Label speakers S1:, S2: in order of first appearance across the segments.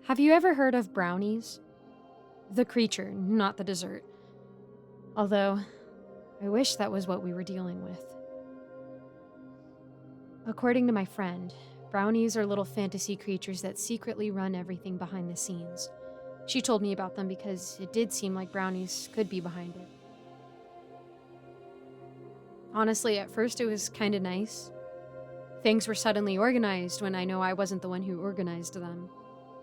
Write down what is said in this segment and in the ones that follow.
S1: Have you ever heard of brownies? The creature, not the dessert. Although, I wish that was what we were dealing with. According to my friend, brownies are little fantasy creatures that secretly run everything behind the scenes. She told me about them because it did seem like brownies could be behind it. Honestly, at first it was kinda nice. Things were suddenly organized when I know I wasn't the one who organized them.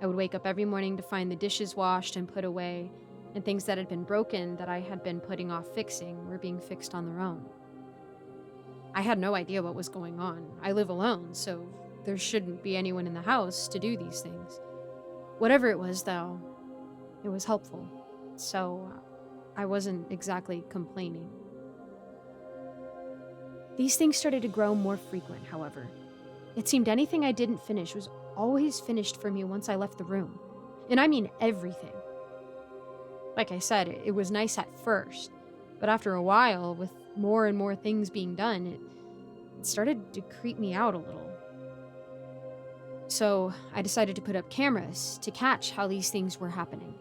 S1: I would wake up every morning to find the dishes washed and put away, and things that had been broken that I had been putting off fixing were being fixed on their own. I had no idea what was going on. I live alone, so there shouldn't be anyone in the house to do these things. Whatever it was, though, it was helpful, so I wasn't exactly complaining. These things started to grow more frequent, however. It seemed anything I didn't finish was always finished for me once I left the room. And I mean everything. Like I said, it was nice at first, but after a while, with more and more things being done, it started to creep me out a little. So I decided to put up cameras to catch how these things were happening.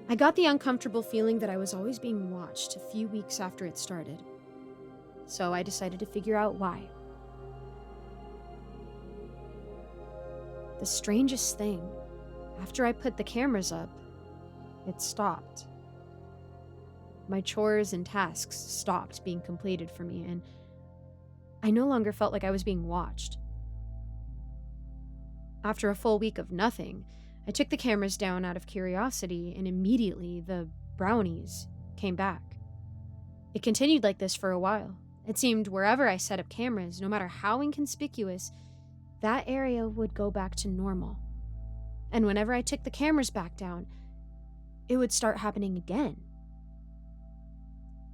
S1: I got the uncomfortable feeling that I was always being watched a few weeks after it started. So I decided to figure out why. The strangest thing, after I put the cameras up, it stopped. My chores and tasks stopped being completed for me, and I no longer felt like I was being watched. After a full week of nothing, I took the cameras down out of curiosity, and immediately the brownies came back. It continued like this for a while. It seemed wherever I set up cameras, no matter how inconspicuous, that area would go back to normal. And whenever I took the cameras back down, it would start happening again.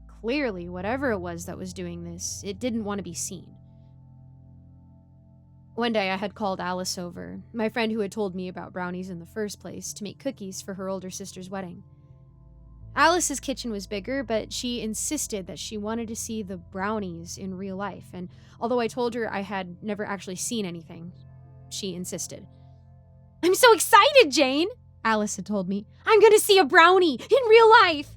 S1: Clearly, whatever it was that was doing this, it didn't want to be seen. One day I had called Alice over, my friend who had told me about brownies in the first place, to make cookies for her older sister's wedding. Alice's kitchen was bigger, but she insisted that she wanted to see the brownies in real life, and although I told her I had never actually seen anything, she insisted. "I'm so excited, Jane," Alice had told me. "I'm gonna see a brownie in real life."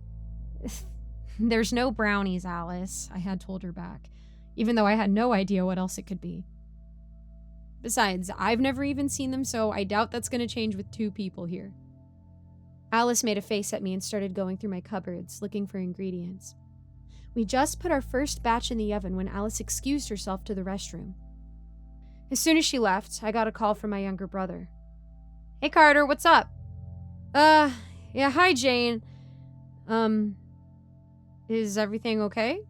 S1: "There's no brownies, Alice," I had told her back, even though I had no idea what else it could be. Besides, I've never even seen them, so I doubt that's gonna change with two people here. Alice made a face at me and started going through my cupboards, looking for ingredients. We just put our first batch in the oven when Alice excused herself to the restroom. As soon as she left, I got a call from my younger brother. "Hey Carter, what's up?" Yeah, hi Jane. Is everything okay?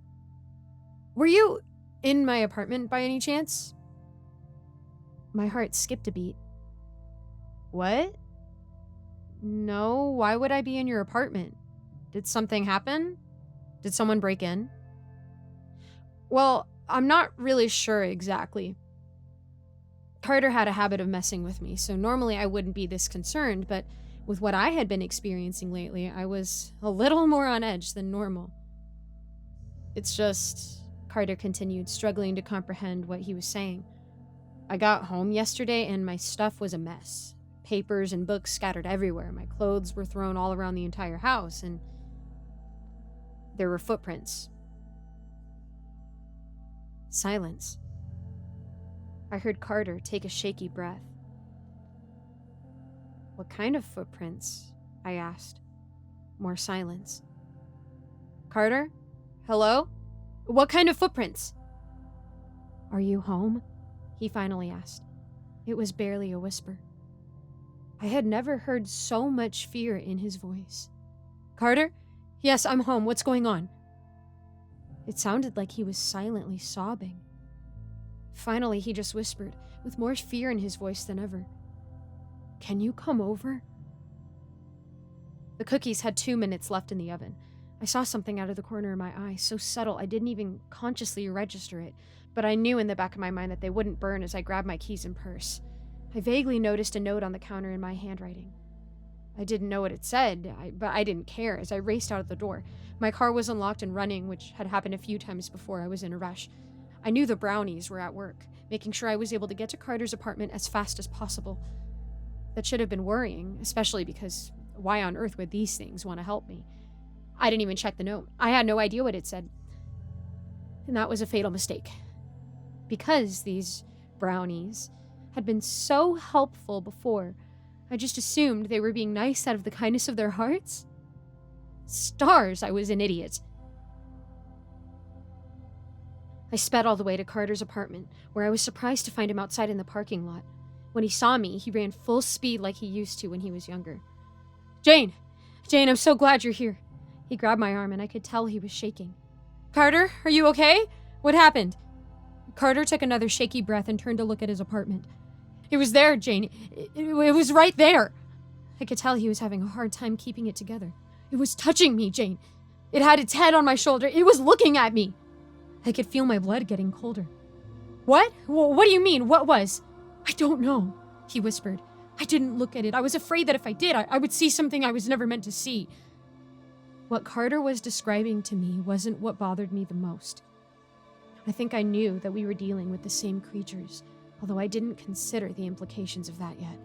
S1: Were you in my apartment by any chance?" My heart skipped a beat. "What? No, why would I be in your apartment? Did something happen? Did someone break in?" "Well, I'm not really sure exactly. Carter had a habit of messing with me, so normally I wouldn't be this concerned, but with what I had been experiencing lately, I was a little more on edge than normal. It's just," Carter continued, struggling to comprehend what he was saying. "I got home yesterday and my stuff was a mess. Papers and books scattered everywhere. My clothes were thrown all around the entire house, and there were footprints." Silence. I heard Carter take a shaky breath. "What kind of footprints?" I asked. More silence. "Carter? Hello? What kind of footprints?" "Are you home?" he finally asked. It was barely a whisper. I had never heard so much fear in his voice. "Carter? Yes, I'm home. What's going on?" It sounded like he was silently sobbing. Finally, he just whispered, with more fear in his voice than ever. "Can you come over?" The cookies had 2 minutes left in the oven. I saw something out of the corner of my eye, so subtle I didn't even consciously register it, but I knew in the back of my mind that they wouldn't burn as I grabbed my keys and purse. I vaguely noticed a note on the counter in my handwriting. I didn't know what it said, but I didn't care as I raced out of the door. My car was unlocked and running, which had happened a few times before. I was in a rush. I knew the Brownies were at work, making sure I was able to get to Carter's apartment as fast as possible. That should have been worrying, especially because why on earth would these things want to help me? I didn't even check the note. I had no idea what it said. And that was a fatal mistake. Because these brownies had been so helpful before, I just assumed they were being nice out of the kindness of their hearts. Stars, I was an idiot. I sped all the way to Carter's apartment, where I was surprised to find him outside in the parking lot. When he saw me, he ran full speed like he used to when he was younger. Jane, I'm so glad you're here. He grabbed my arm and I could tell he was shaking. Carter, are you okay? What happened? Carter took another shaky breath and turned to look at his apartment. It was there, Jane. It was right there. I could tell he was having a hard time keeping it together. It was touching me, Jane. It had its head on my shoulder. It was looking at me. I could feel my blood getting colder. What? What do you mean? What was? I don't know, he whispered. I didn't look at it. I was afraid that if I did, I would see something I was never meant to see. What Carter was describing to me wasn't what bothered me the most. I think I knew that we were dealing with the same creatures, although I didn't consider the implications of that yet.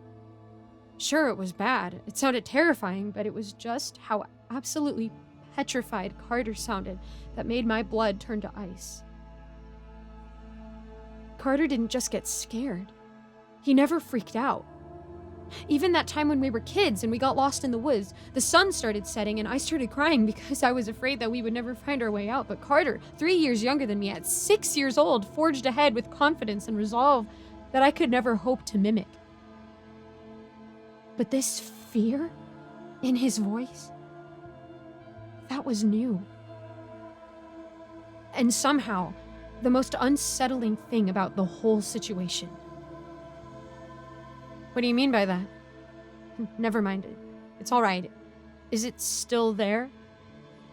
S1: Sure, it was bad. It sounded terrifying, but it was just how absolutely petrified Carter sounded that made my blood turn to ice. Carter didn't just get scared. He never freaked out. Even that time when we were kids and we got lost in the woods, the sun started setting and I started crying because I was afraid that we would never find our way out. But Carter, 3 years younger than me, at 6 years old, forged ahead with confidence and resolve that I could never hope to mimic. But this fear in his voice, that was new. And somehow, the most unsettling thing about the whole situation. What do you mean by that? Never mind. It's all right. Is it still there?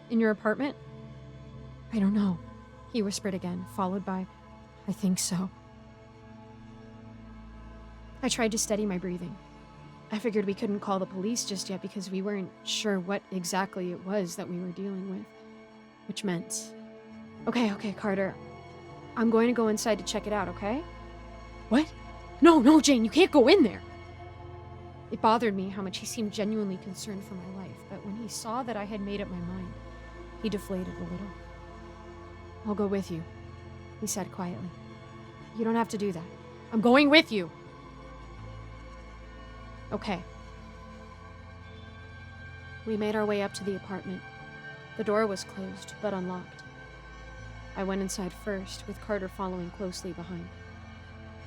S1: In your apartment? I don't know, he whispered again, followed by, I think so. I tried to steady my breathing. I figured we couldn't call the police just yet because we weren't sure what exactly it was that we were dealing with. Which meant, okay, Carter. I'm going to go inside to check it out, okay? What? No, Jane, you can't go in there. It bothered me how much he seemed genuinely concerned for my life, but when he saw that I had made up my mind, he deflated a little. I'll go with you, he said quietly. You don't have to do that. I'm going with you. Okay. We made our way up to the apartment. The door was closed, but unlocked. I went inside first, with Carter following closely behind.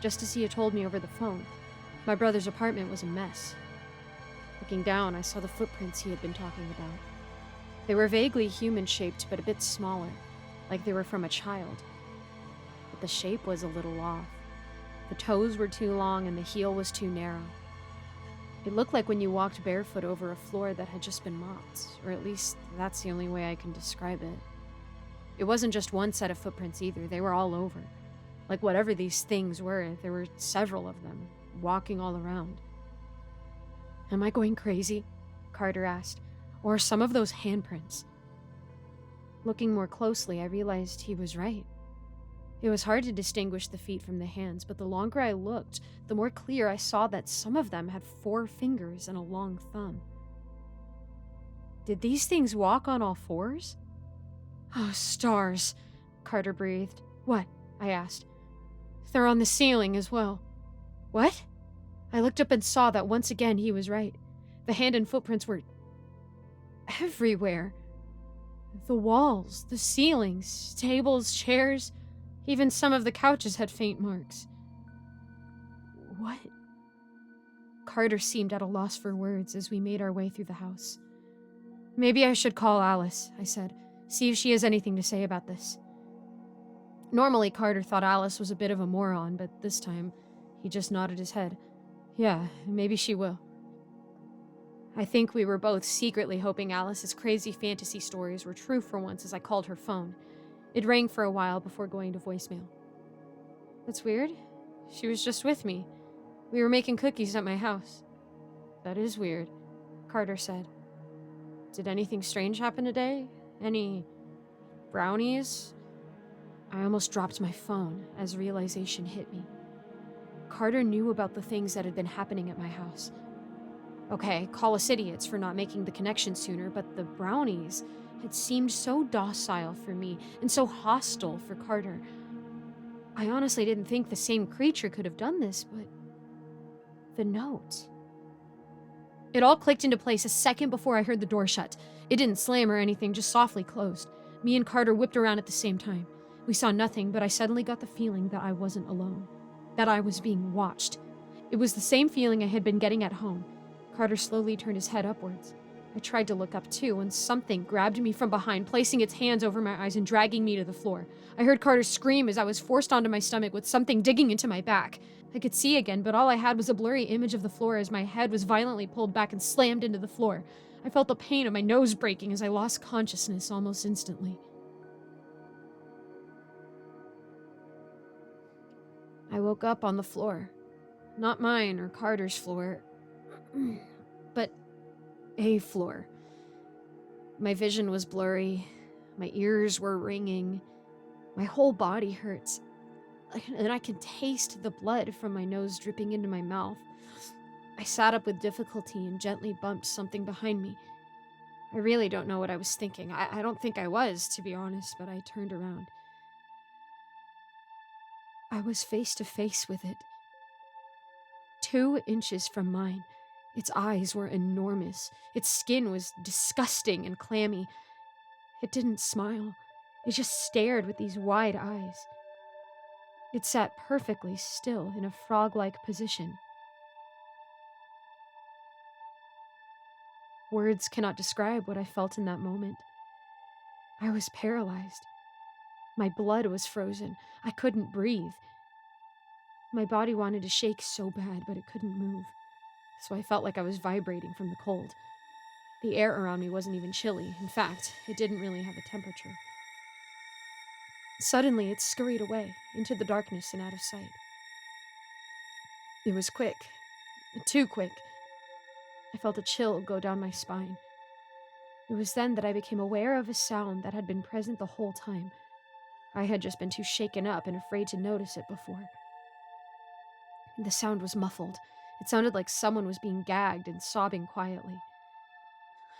S1: Just as he had told me over the phone, my brother's apartment was a mess. Looking down, I saw the footprints he had been talking about. They were vaguely human-shaped, but a bit smaller, like they were from a child. But the shape was a little off. The toes were too long and the heel was too narrow. It looked like when you walked barefoot over a floor that had just been mopped, or at least that's the only way I can describe it. It wasn't just one set of footprints either, they were all over. Like whatever these things were, there were several of them, walking all around. Am I going crazy? Carter asked. Or some of those handprints? Looking more closely, I realized he was right. It was hard to distinguish the feet from the hands, but the longer I looked, the more clear I saw that some of them had 4 fingers and a long thumb. Did these things walk on all 4s? Oh, stars, Carter breathed. What? I asked. They're on the ceiling as well. What? I looked up and saw that once again he was right. The hand and footprints were everywhere. The walls, the ceilings, tables, chairs, even some of the couches had faint marks. What? Carter seemed at a loss for words as we made our way through the house. Maybe I should call Alice, I said. See if she has anything to say about this. Normally, Carter thought Alice was a bit of a moron, but this time, he just nodded his head. Yeah, maybe she will. I think we were both secretly hoping Alice's crazy fantasy stories were true for once as I called her phone. It rang for a while before going to voicemail. That's weird. She was just with me. We were making cookies at my house. That is weird, Carter said. Did anything strange happen today? Any brownies? I almost dropped my phone as realization hit me. Carter knew about the things that had been happening at my house. Okay, call us idiots for not making the connection sooner, but the Brownies had seemed so docile for me and so hostile for Carter. I honestly didn't think the same creature could have done this, but the note. It all clicked into place a second before I heard the door shut. It didn't slam or anything, just softly closed. Me and Carter whipped around at the same time. We saw nothing, but I suddenly got the feeling that I wasn't alone, that I was being watched. It was the same feeling I had been getting at home. Carter slowly turned his head upwards. I tried to look up too, and something grabbed me from behind, placing its hands over my eyes and dragging me to the floor. I heard Carter scream as I was forced onto my stomach with something digging into my back. I could see again, but all I had was a blurry image of the floor as my head was violently pulled back and slammed into the floor. I felt the pain of my nose breaking as I lost consciousness almost instantly. I woke up on the floor. Not mine or Carter's floor, but a floor. My vision was blurry. My ears were ringing. My whole body hurts. And I can taste the blood from my nose dripping into my mouth. I sat up with difficulty and gently bumped something behind me. I really don't know what I was thinking. I don't think I was, to be honest, but I turned around. I was face to face with it. 2 inches from mine. Its eyes were enormous. Its skin was disgusting and clammy. It didn't smile. It just stared with these wide eyes. It sat perfectly still in a frog-like position. Words cannot describe what I felt in that moment. I was paralyzed. My blood was frozen. I couldn't breathe. My body wanted to shake so bad, but it couldn't move. So I felt like I was vibrating from the cold. The air around me wasn't even chilly. In fact, it didn't really have a temperature. Suddenly, it scurried away into the darkness and out of sight. It was quick. Too quick. I felt a chill go down my spine. It was then that I became aware of a sound that had been present the whole time. I had just been too shaken up and afraid to notice it before. The sound was muffled. It sounded like someone was being gagged and sobbing quietly.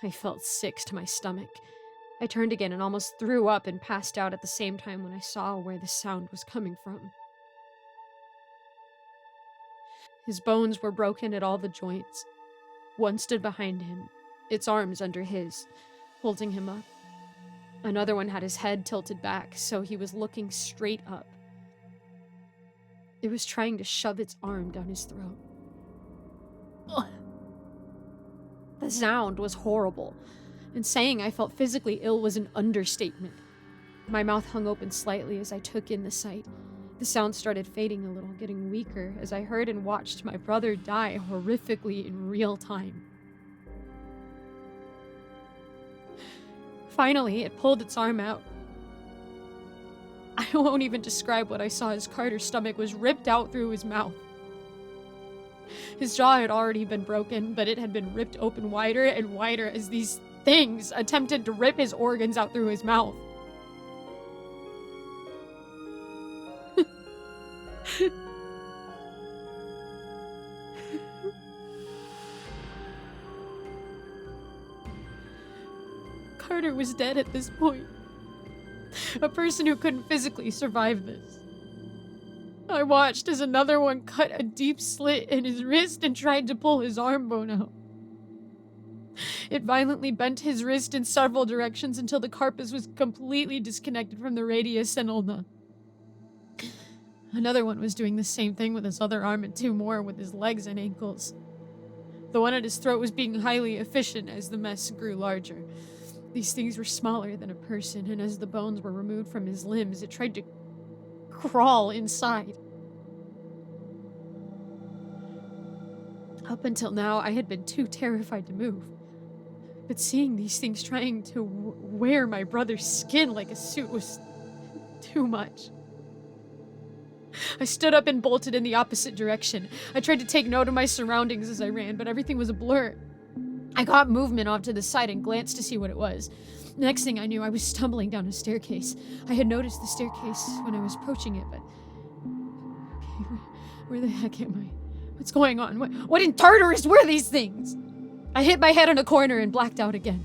S1: I felt sick to my stomach. I turned again and almost threw up and passed out at the same time when I saw where the sound was coming from. His bones were broken at all the joints. One stood behind him, its arms under his, holding him up. Another one had his head tilted back, so he was looking straight up. It was trying to shove its arm down his throat. Ugh. The sound was horrible, and saying I felt physically ill was an understatement. My mouth hung open slightly as I took in the sight. The sound started fading a little, getting weaker, as I heard and watched my brother die horrifically in real time. Finally, it pulled its arm out. I won't even describe what I saw as Carter's stomach was ripped out through his mouth. His jaw had already been broken, but it had been ripped open wider and wider as these things attempted to rip his organs out through his mouth. Carter was dead at this point. A person who couldn't physically survive this. I watched as another one cut a deep slit in his wrist and tried to pull his arm bone out. It violently bent his wrist in several directions until the carpus was completely disconnected from the radius and ulna. Another one was doing the same thing with his other arm and 2 more with his legs and ankles. The one at his throat was being highly efficient as the mess grew larger. These things were smaller than a person, and as the bones were removed from his limbs, it tried to crawl inside. Up until now, I had been too terrified to move. But seeing these things trying to wear my brother's skin like a suit was too much. I stood up and bolted in the opposite direction. I tried to take note of my surroundings as I ran, but everything was a blur. I got movement off to the side and glanced to see what it was. Next thing I knew, I was stumbling down a staircase. I had noticed the staircase when I was approaching it, but... Okay, where the heck am I? What's going on? What in Tartarus were these things? I hit my head on a corner and blacked out again.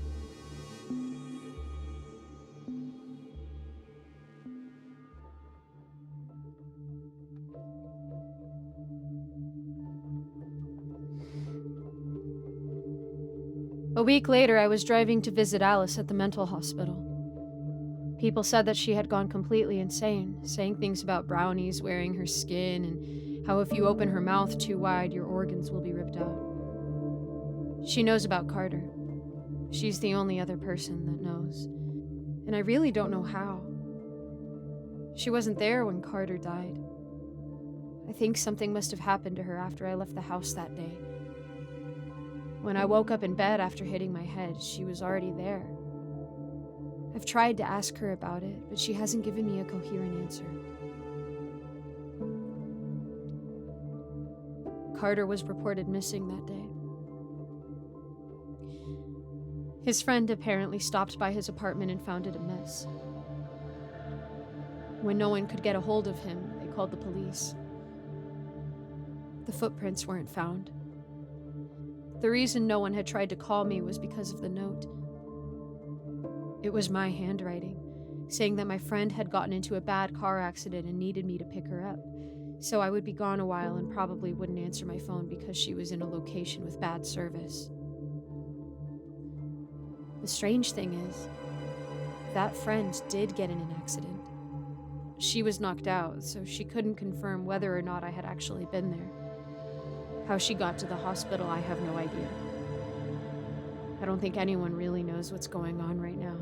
S1: A week later, I was driving to visit Alice at the mental hospital. People said that she had gone completely insane, saying things about Brownies wearing her skin and how if you open her mouth too wide, your organs will be ripped out. She knows about Carter. She's the only other person that knows. And I really don't know how. She wasn't there when Carter died. I think something must have happened to her after I left the house that day. When I woke up in bed after hitting my head, she was already there. I've tried to ask her about it, but she hasn't given me a coherent answer. Carter was reported missing that day. His friend apparently stopped by his apartment and found it a mess. When no one could get a hold of him, they called the police. The footprints weren't found. The reason no one had tried to call me was because of the note. It was my handwriting, saying that my friend had gotten into a bad car accident and needed me to pick her up, so I would be gone a while and probably wouldn't answer my phone because she was in a location with bad service. The strange thing is, that friend did get in an accident. She was knocked out, so she couldn't confirm whether or not I had actually been there. How she got to the hospital, I have no idea. I don't think anyone really knows what's going on right now.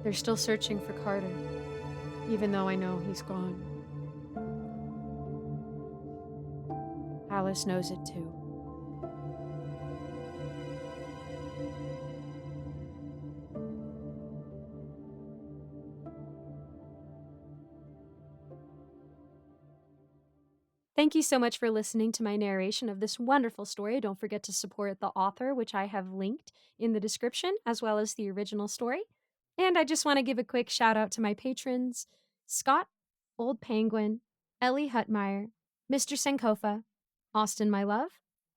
S1: They're still searching for Carter, even though I know he's gone. Alice knows it too. Thank you so much for listening to my narration of this wonderful story. Don't forget to support the author, which I have linked in the description, as well as the original story. And I just want to give a quick shout out to my patrons, Scott, Old Penguin, Ellie Hutmeyer, Mr. Sankofa, Austin My Love,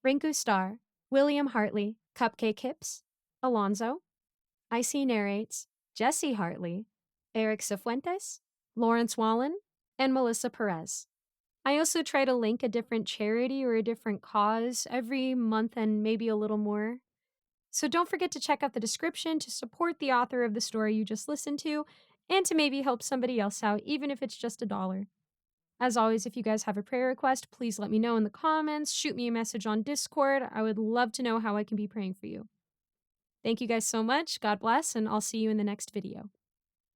S1: Rinku Star, William Hartley, Cupcake Hips, Alonzo, Icy Narrates, Jesse Hartley, Eric Cifuentes, Lawrence Wallen, and Melissa Perez. I also try to link a different charity or a different cause every month and maybe a little more. So don't forget to check out the description to support the author of the story you just listened to and to maybe help somebody else out, even if it's just $1. As always, if you guys have a prayer request, please let me know in the comments. Shoot me a message on Discord. I would love to know how I can be praying for you. Thank you guys so much. God bless, and I'll see you in the next video.